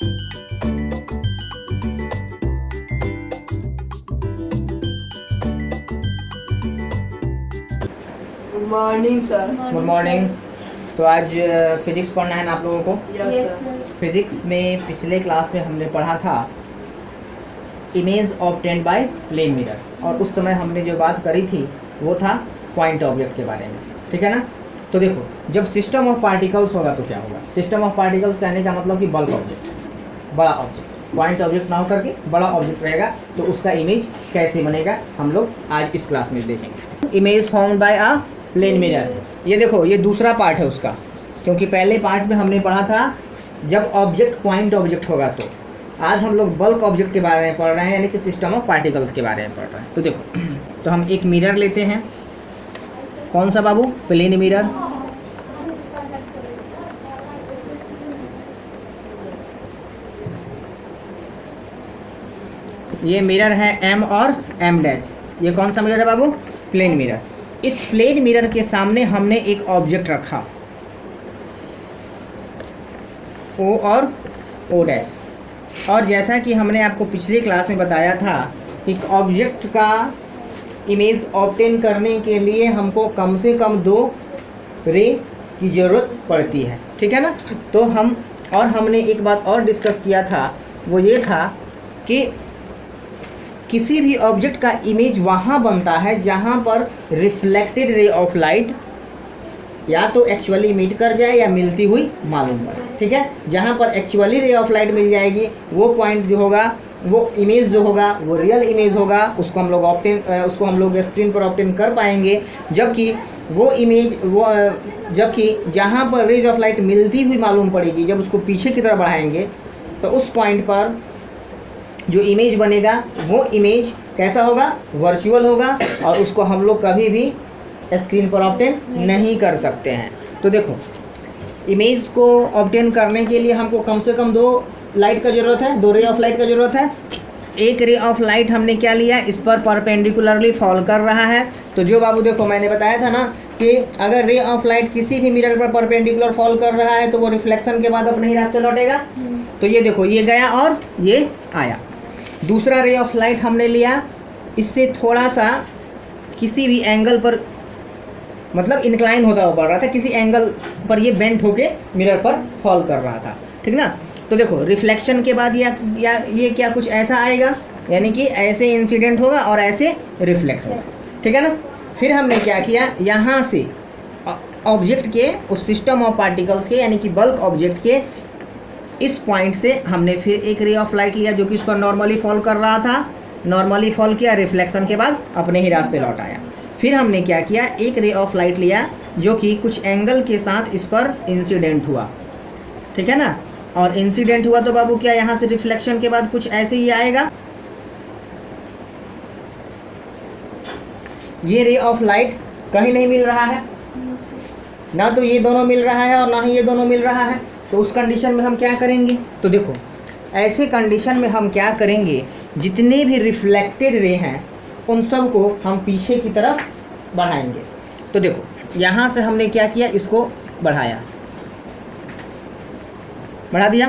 Good morning sir. Good morning. तो आज physics पढ़ना है ना आप लोगों को? Yes sir. फिजिक्स में पिछले क्लास में हमने पढ़ा था image obtained by plane mirror, और उस समय हमने जो बात करी थी वो था पॉइंट ऑब्जेक्ट के बारे में, ठीक है ना। तो देखो, जब सिस्टम ऑफ पार्टिकल्स होगा तो क्या होगा? सिस्टम ऑफ पार्टिकल्स कहने का मतलब कि बल्क ऑब्जेक्ट, बड़ा ऑब्जेक्ट, पॉइंट ऑब्जेक्ट ना हो करके बड़ा ऑब्जेक्ट रहेगा, तो उसका इमेज कैसे बनेगा हम लोग आज इस क्लास में देखेंगे। Image formed by a plane mirror, ये देखो ये दूसरा पार्ट है उसका, क्योंकि पहले पार्ट में हमने पढ़ा था जब ऑब्जेक्ट पॉइंट ऑब्जेक्ट होगा। तो आज हम लोग बल्क ऑब्जेक्ट के बारे में पढ़ रहे हैं, यानी कि सिस्टम ऑफ पार्टिकल्स के बारे में पढ़ रहे हैं। तो देखो, तो हम एक मिरर लेते हैं। कौन सा बाबू? Plane mirror. ये मिरर है एम और एम डैश। ये कौन सा मिरर है बाबू? Plane mirror. इस प्लेन मिरर के सामने हमने एक ऑब्जेक्ट रखा, ओ और ओ डैश। और जैसा कि हमने आपको पिछली क्लास में बताया था, एक ऑब्जेक्ट का इमेज ऑब्टेन करने के लिए हमको कम से कम 2 रे की ज़रूरत पड़ती है, ठीक है ना। तो हमने एक बात और डिस्कस किया था, वो ये था कि किसी भी ऑब्जेक्ट का इमेज वहाँ बनता है जहाँ पर रिफ्लेक्टेड रे ऑफ लाइट या तो एक्चुअली मीट कर जाए या मिलती हुई मालूम पड़े, ठीक है। जहाँ पर एक्चुअली रे ऑफ लाइट मिल जाएगी, वो पॉइंट जो होगा, वो इमेज जो होगा वो रियल इमेज होगा, उसको हम लोग स्क्रीन पर ऑब्टेन कर पाएंगे। जबकि जहाँ पर रेज ऑफ लाइट मिलती हुई मालूम पड़ेगी, जब उसको पीछे की तरफ बढ़ाएंगे तो उस पॉइंट पर जो इमेज बनेगा वो इमेज कैसा होगा? वर्चुअल होगा, और उसको हम लोग कभी भी स्क्रीन पर ऑब्टेन नहीं कर सकते हैं। तो देखो, इमेज को ऑब्टेन करने के लिए हमको कम से कम 2 लाइट का ज़रूरत है, 2 रे ऑफ लाइट का ज़रूरत है। एक रे ऑफ लाइट हमने क्या लिया? इस पर परपेंडिकुलरली फॉल कर रहा है। तो जो बाबू देखो, मैंने बताया था ना कि अगर रे ऑफ लाइट किसी भी मिरर पर परपेंडिकुलर फॉल कर रहा है तो वो रिफ्लेक्शन के बाद अपने ही रास्ते लौटेगा। तो ये देखो, ये गया और ये आया। दूसरा रे ऑफ लाइट हमने लिया, इससे थोड़ा सा किसी भी एंगल पर, मतलब इंक्लाइन होता हुआ पड़ रहा था, किसी एंगल पर ये बेंट होके मिरर पर फॉल कर रहा था, ठीक ना। तो देखो, रिफ्लेक्शन के बाद या ये क्या कुछ ऐसा आएगा, यानी कि ऐसे इंसिडेंट होगा और ऐसे रिफ्लेक्ट होगा, ठीक है ना। फिर हमने क्या किया, यहाँ से ऑब्जेक्ट के, उस सिस्टम ऑफ पार्टिकल्स के, यानी कि बल्क ऑब्जेक्ट के इस पॉइंट से हमने फिर एक रे ऑफ लाइट लिया जो कि इस पर नॉर्मली फॉल कर रहा था, नॉर्मली फॉल किया, रिफ्लेक्शन के बाद अपने ही रास्ते लौट आया। फिर हमने क्या किया, एक रे ऑफ लाइट लिया जो कि कुछ एंगल के साथ इस पर इंसिडेंट हुआ, ठीक है ना। और इंसिडेंट हुआ तो बाबू क्या, यहाँ से रिफ्लेक्शन के बाद कुछ ऐसे ही आएगा। ये रे ऑफ लाइट कहीं नहीं मिल रहा है, ना तो ये दोनों मिल रहा है और ना ही ये दोनों मिल रहा है। तो उस कंडीशन में हम क्या करेंगे? तो देखो, ऐसे कंडीशन में हम क्या करेंगे, जितने भी रिफ्लेक्टेड रे हैं उन सब को हम पीछे की तरफ बढ़ाएंगे। तो देखो, यहाँ से हमने क्या किया, इसको बढ़ा दिया।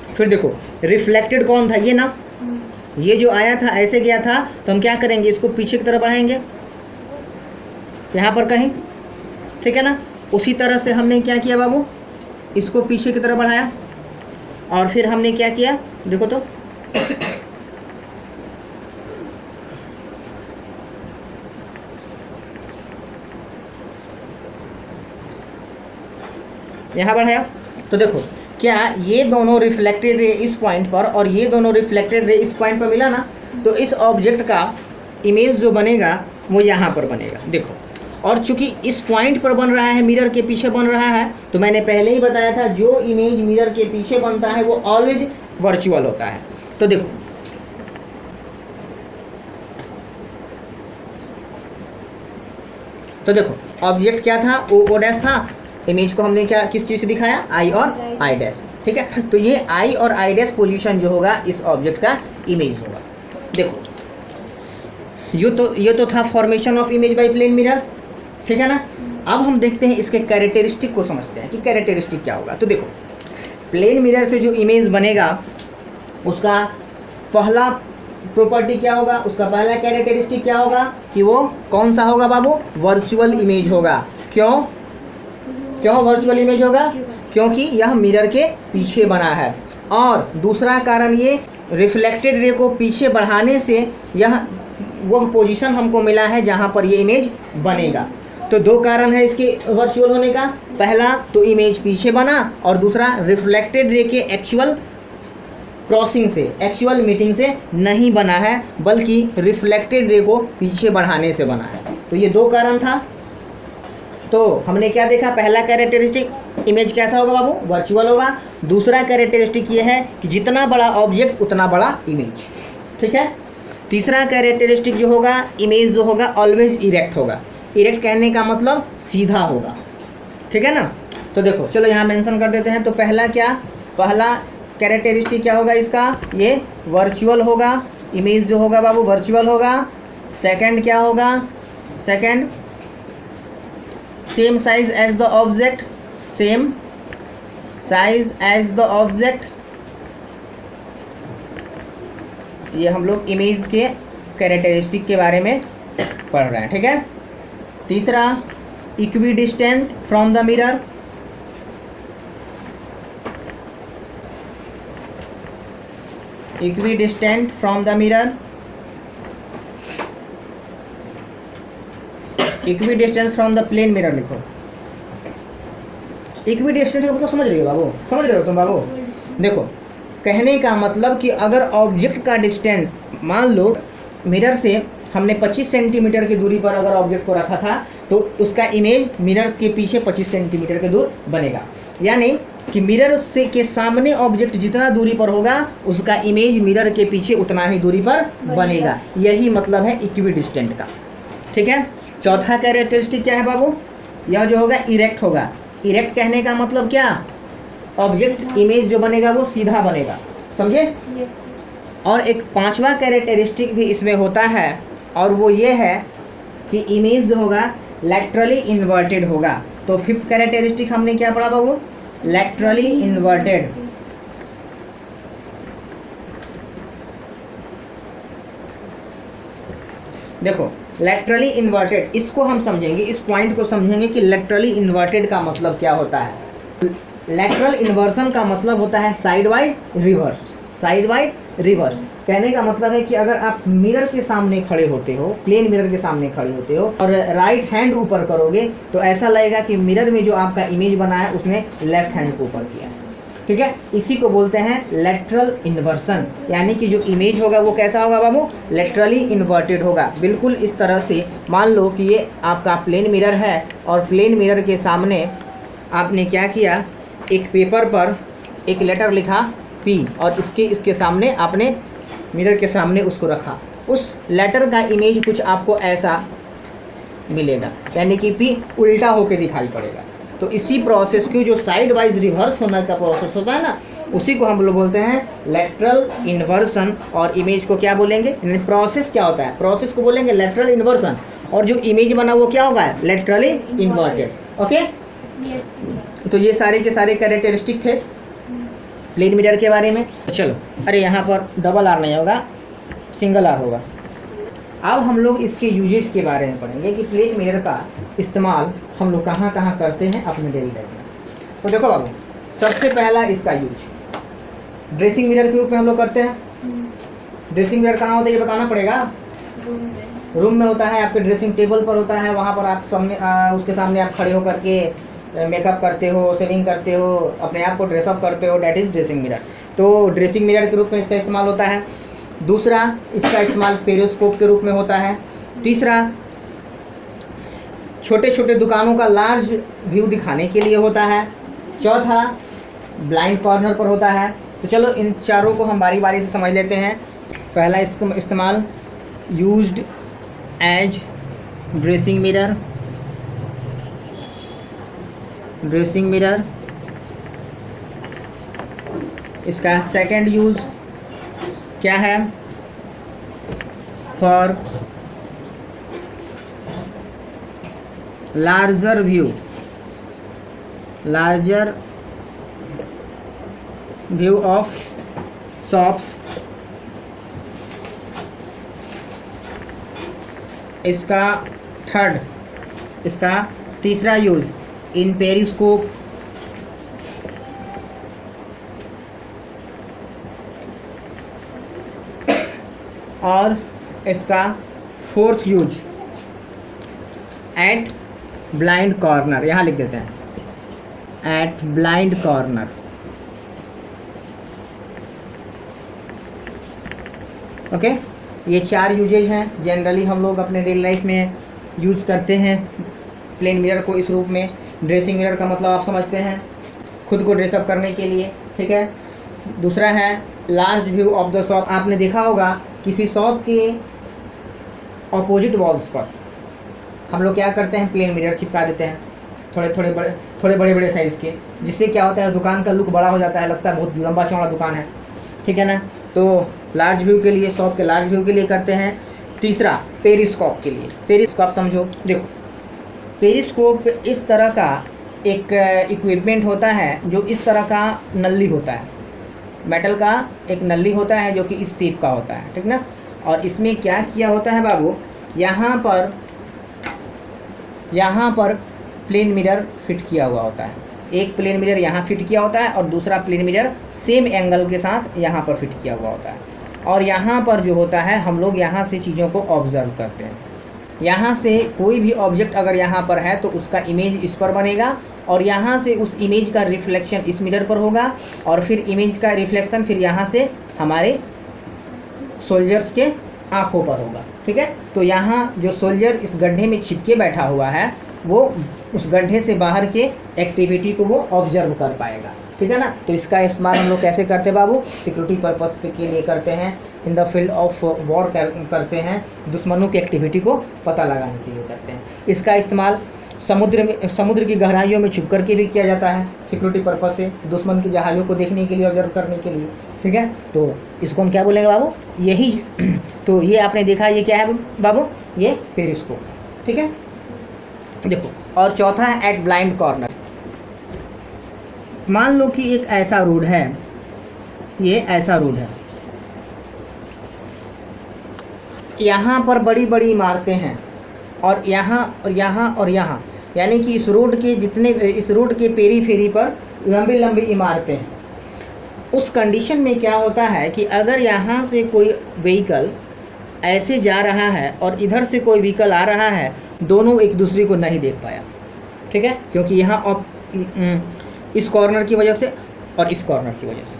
फिर देखो, रिफ्लेक्टेड कौन था? ये ना, ये जो आया था ऐसे गया था, तो हम क्या करेंगे, इसको पीछे की तरफ बढ़ाएंगे यहाँ पर कहीं, ठीक है ना। उसी तरह से हमने क्या किया बाबू, इसको पीछे की तरफ बढ़ाया। और फिर हमने क्या किया, देखो तो यहाँ बढ़ाया। तो देखो, क्या ये दोनों रिफ्लेक्टेड रे इस पॉइंट पर और ये दोनों रिफ्लेक्टेड रे इस पॉइंट पर मिला ना, तो इस ऑब्जेक्ट का इमेज जो बनेगा वो यहाँ पर बनेगा। देखो, और चूंकि इस पॉइंट पर बन रहा है, मिरर के पीछे बन रहा है, तो मैंने पहले ही बताया था जो इमेज मिरर के पीछे बनता है वो ऑलवेज वर्चुअल होता है। तो देखो, ऑब्जेक्ट क्या था? ओ डैश था। इमेज को हमने क्या, किस चीज़ से दिखाया? आई और आई डैश, ठीक है। तो ये आई और आई डैश पोजीशन जो होगा इस ऑब्जेक्ट का इमेज होगा। देखो, ये तो था formation of image by plane mirror, ठीक है ना। अब हम देखते हैं इसके कैरेक्टरिस्टिक को समझते हैं कि कैरेक्टरिस्टिक क्या होगा। तो देखो, प्लेन मिरर से जो इमेज बनेगा उसका पहला प्रॉपर्टी क्या होगा, उसका पहला कैरेक्टरिस्टिक क्या होगा कि वो कौन सा होगा बाबू, वर्चुअल इमेज होगा। क्यों वर्चुअल इमेज होगा, क्योंकि यह मिरर के पीछे बना है। और दूसरा कारण ये रिफ्लेक्टेड रे को पीछे बढ़ाने से यह वह पोजीशन हमको मिला है जहाँ पर ये इमेज बनेगा। तो दो कारण है इसके वर्चुअल होने का, पहला तो इमेज पीछे बना और दूसरा रिफ्लेक्टेड रे के एक्चुअल क्रॉसिंग से, एक्चुअल मीटिंग से नहीं बना है, बल्कि रिफ्लेक्टेड रे को पीछे बढ़ाने से बना है। तो ये दो कारण था। तो हमने क्या देखा, पहला कैरेक्टरिस्टिक इमेज कैसा होगा बाबू, वर्चुअल होगा। दूसरा कैरेक्टरिस्टिक ये है कि जितना बड़ा ऑब्जेक्ट उतना बड़ा इमेज, ठीक है। तीसरा कैरेक्टरिस्टिक जो होगा, इमेज जो होगा ऑलवेज इरेक्ट होगा। इरेक्ट कहने का मतलब सीधा होगा, ठीक है ना। तो देखो चलो यहाँ मेंशन कर देते हैं। तो पहला कैरेक्टरिस्टिक क्या होगा इसका, ये वर्चुअल होगा, इमेज जो होगा बाबू वर्चुअल होगा। सेकंड क्या होगा, second same size as the object, same size as the object. ये हम लोग इमेज के कैरेक्टरिस्टिक के बारे में पढ़ रहे हैं, ठीक है। तीसरा equidistant from the mirror, equidistant from the mirror, equidistance from the plane mirror लिखो। इक्वी डिस्टेंस का मतलब समझ रही हो बाबू, समझ रहे हो तुम बाबू। देखो कहने का मतलब कि अगर ऑब्जेक्ट का डिस्टेंस, मान लो मिरर से हमने 25 सेंटीमीटर की दूरी पर अगर ऑब्जेक्ट को रखा था तो उसका इमेज मिरर के पीछे 25 सेंटीमीटर के दूर बनेगा। यानी कि मिरर से के सामने ऑब्जेक्ट जितना दूरी पर होगा उसका इमेज मिरर के पीछे उतना ही दूरी पर बनेगा। यही मतलब है इक्वी डिस्टेंट का, ठीक है। चौथा कैरेक्टरिस्टिक क्या है बाबू, यह जो होगा इरेक्ट होगा। इरेक्ट कहने का मतलब क्या, ऑब्जेक्ट इमेज जो बनेगा वो सीधा बनेगा, समझे। और एक पांचवा कैरेक्टरिस्टिक भी इसमें होता है और वो ये है कि इमेज जो होगा लैटरली इन्वर्टेड होगा। तो फिफ्थ कैरेक्टरिस्टिक हमने क्या पढ़ा बाबू, लैटरली इन्वर्टेड। देखो लैटरली इन्वर्टेड, इसको हम समझेंगे, इस पॉइंट को समझेंगे कि लैटरली इन्वर्टेड का मतलब क्या होता है। लैटरल इन्वर्सन का मतलब होता है side wise reverse, side wise reverse. कहने का मतलब है कि अगर आप मिरर के सामने खड़े होते हो, प्लेन मिरर के सामने खड़े होते हो और राइट हैंड ऊपर करोगे तो ऐसा लगेगा कि मिरर में जो आपका इमेज बना है उसने लेफ्ट हैंड को ऊपर किया है, ठीक है। इसी को बोलते हैं लेटरल इन्वर्सन, यानी कि जो इमेज होगा वो कैसा होगा बाबू, लेटरली इन्वर्टेड होगा। बिल्कुल इस तरह से मान लो कि ये आपका प्लेन मिरर है और प्लेन मिरर के सामने आपने क्या किया, एक पेपर पर एक लेटर लिखा P और इसके सामने आपने मिरर के सामने उसको रखा। उस लेटर का इमेज कुछ आपको ऐसा मिलेगा, यानी कि P उल्टा होके दिखाई पड़ेगा। तो इसी प्रोसेस को जो साइड वाइज रिवर्स होने का प्रोसेस होता है ना, उसी को हम लोग बोलते हैं लेटरल इन्वर्सन। और इमेज को क्या बोलेंगे, प्रोसेस क्या होता है, प्रोसेस को बोलेंगे लेटरल इन्वर्सन। और जो इमेज बना वो क्या होगा, लेटरली इन्वर्टेड, ओके। तो ये सारे के सारे कैरेक्टरिस्टिक थे प्लेन मिरर के बारे में। चलो, अरे यहाँ पर डबल आर नहीं होगा, सिंगल आर होगा। अब हम लोग इसके यूजेस के बारे में पढ़ेंगे कि प्लेन मिरर का इस्तेमाल हम लोग कहाँ कहाँ करते हैं अपने डेली लाइफ में। तो देखो बाबू, सबसे पहला इसका यूज ड्रेसिंग मिरर के रूप में हम लोग करते हैं। ड्रेसिंग मिरर कहाँ होता है ये बताना पड़ेगा, रूम में होता है, आपके ड्रेसिंग टेबल पर होता है। वहाँ पर आप सामने उसके सामने आप खड़े होकर के मेकअप करते हो, शेविंग करते हो, अपने आप को ड्रेसअप करते हो, डैट इज़ ड्रेसिंग मिरर। तो ड्रेसिंग मिरर के रूप में इसका इस्तेमाल होता है। दूसरा, इसका इस्तेमाल पेरिस्कोप के रूप में होता है। तीसरा, छोटे छोटे दुकानों का लार्ज व्यू दिखाने के लिए होता है। चौथा, ब्लाइंड कॉर्नर पर होता है। तो चलो इन चारों को हम बारी बारी से समझ लेते हैं। पहला इस्तेमाल, used as dressing mirror, dressing mirror. इसका सेकंड यूज़ क्या है, for larger view, larger view of shops, इसका तीसरा यूज इन पेरिस्कोप, और इसका fourth use at blind corner, यहाँ लिख देते हैं एट ब्लाइंड कॉर्नर। ओके, ये 4 यूजेज हैं जनरली हम लोग अपने रियल लाइफ में यूज करते हैं प्लेन मिरर को इस रूप में। ड्रेसिंग मिरर का मतलब आप समझते हैं, खुद को ड्रेसअप करने के लिए, ठीक है। दूसरा है large view of the shop. आपने देखा होगा किसी शॉप के ऑपोजिट वॉल्स पर हम लोग क्या करते हैं, प्लेन मिरर चिपका देते हैं, थोड़े बड़े साइज़ के, जिससे क्या होता है दुकान का लुक बड़ा हो जाता है, लगता है बहुत लंबा चौड़ा दुकान है, ठीक है ना। तो लार्ज व्यू के लिए, शॉप के लार्ज व्यू के लिए करते हैं। तीसरा पेरिस्कोप के लिए। पेरिस्कोप समझो, देखो पेरिस्कोप इस तरह का एक इक्विपमेंट होता है जो इस तरह का नल्ली होता है, मेटल का एक नल्ली होता है जो कि इस शेप का होता है, ठीक ना। और इसमें क्या किया होता है बाबू, यहाँ पर प्लेन मिरर फिट किया हुआ होता है। एक प्लेन मिरर यहाँ फिट किया होता है और दूसरा प्लेन मिरर सेम एंगल के साथ यहाँ पर फिट किया हुआ होता है। और यहाँ पर जो होता है हम लोग यहाँ से चीज़ों को ऑब्ज़र्व करते हैं। यहाँ से कोई भी ऑब्जेक्ट अगर यहाँ पर है तो उसका इमेज इस पर बनेगा, और यहाँ से उस इमेज का रिफ्लेक्शन इस मिरर पर होगा, और फिर इमेज का रिफ्लेक्शन फिर यहाँ से हमारे सोल्जर्स के आँखों पर होगा, ठीक है। तो यहाँ जो सोल्जर इस गड्ढे में चिपके बैठा हुआ है वो उस गड्ढे से बाहर के एक्टिविटी को वो ऑब्जर्व कर पाएगा, ठीक है ना। तो इसका इस्तेमाल हम लोग कैसे करते हैं बाबू, सिक्योरिटी पर्पस के लिए करते हैं, in the field of war करते हैं, दुश्मनों की एक्टिविटी को पता लगाने के लिए करते हैं। इसका इस्तेमाल समुद्र की गहराइयों में छुप करके भी किया जाता है सिक्योरिटी पर्पस से, दुश्मन की जहाज़ों को देखने के लिए, ऑब्जर्व करने के लिए, ठीक है। तो इसको हम क्या बोलेंगे बाबू, यही तो ये आपने देखा, ये क्या है बाबू, ये पेरिस्कोप, ठीक है। देखो, और चौथा है एट ब्लाइंड कॉर्नर। मान लो कि एक ऐसा रोड है, ये ऐसा रोड है, यहाँ पर बड़ी बड़ी इमारतें हैं, और यहाँ और यहाँ और यहाँ, यानी कि इस रोड के पेरीफेरी पर लंबी लंबी इमारतें हैं। उस कंडीशन में क्या होता है कि अगर यहाँ से कोई व्हीकल ऐसे जा रहा है और इधर से कोई व्हीकल आ रहा है, दोनों एक दूसरे को नहीं देख पाया, ठीक है, क्योंकि यहाँ इस कॉर्नर की वजह से और इस कॉर्नर की वजह से,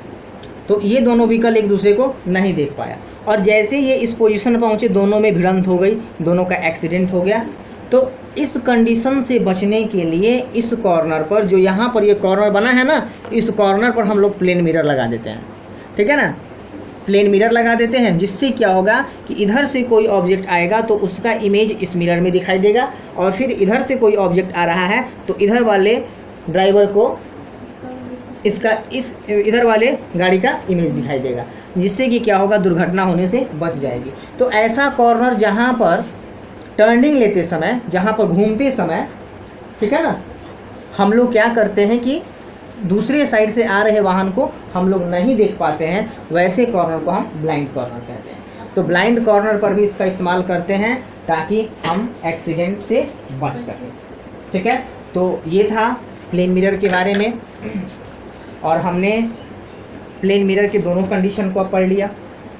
तो ये दोनों व्हीकल एक दूसरे को नहीं देख पाया। और जैसे ये इस पोजीशन पर पहुँचे, दोनों में भिड़ंत हो गई, दोनों का एक्सीडेंट हो गया। तो इस कंडीशन से बचने के लिए इस कॉर्नर पर, जो यहाँ पर ये कॉर्नर बना है ना, इस कॉर्नर पर हम लोग प्लेन मिरर लगा देते हैं, ठीक है ना। प्लेन मिरर लगा देते हैं, जिससे क्या होगा कि इधर से कोई ऑब्जेक्ट आएगा तो उसका इमेज इस मिरर में दिखाई देगा, और फिर इधर से कोई ऑब्जेक्ट आ रहा है तो इधर वाले ड्राइवर को इधर वाले गाड़ी का इमेज दिखाई देगा, जिससे कि क्या होगा, दुर्घटना होने से बच जाएगी। तो ऐसा कॉर्नर जहाँ पर टर्निंग लेते समय, जहाँ पर घूमते समय, ठीक है ना, हम लोग क्या करते हैं कि दूसरे साइड से आ रहे वाहन को हम लोग नहीं देख पाते हैं, वैसे कॉर्नर को हम ब्लाइंड कॉर्नर कहते हैं। तो ब्लाइंड कॉर्नर पर भी इसका इस्तेमाल करते हैं ताकि हम एक्सीडेंट से बच सकें, ठीक है। तो ये था प्लेन मिरर के बारे में, और हमने प्लेन मिरर के दोनों कंडीशन को पढ़ लिया,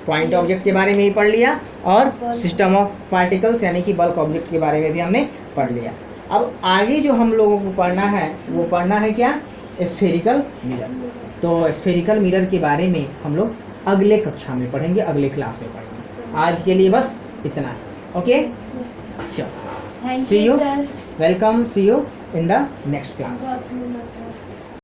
पॉइंट ऑब्जेक्ट के बारे में भी पढ़ लिया, और सिस्टम ऑफ पार्टिकल्स यानी कि बल्क ऑब्जेक्ट के बारे में भी हमने पढ़ लिया। अब आगे जो हम लोगों को पढ़ना है वो पढ़ना है क्या, स्फेरिकल मिरर। तो स्फेरिकल मिरर के बारे में हम लोग अगले कक्षा में पढ़ेंगे, अगले क्लास में पढ़ेंगे। आज के लिए बस इतना है, ओके, चलो, see you, welcome, see you in the next class.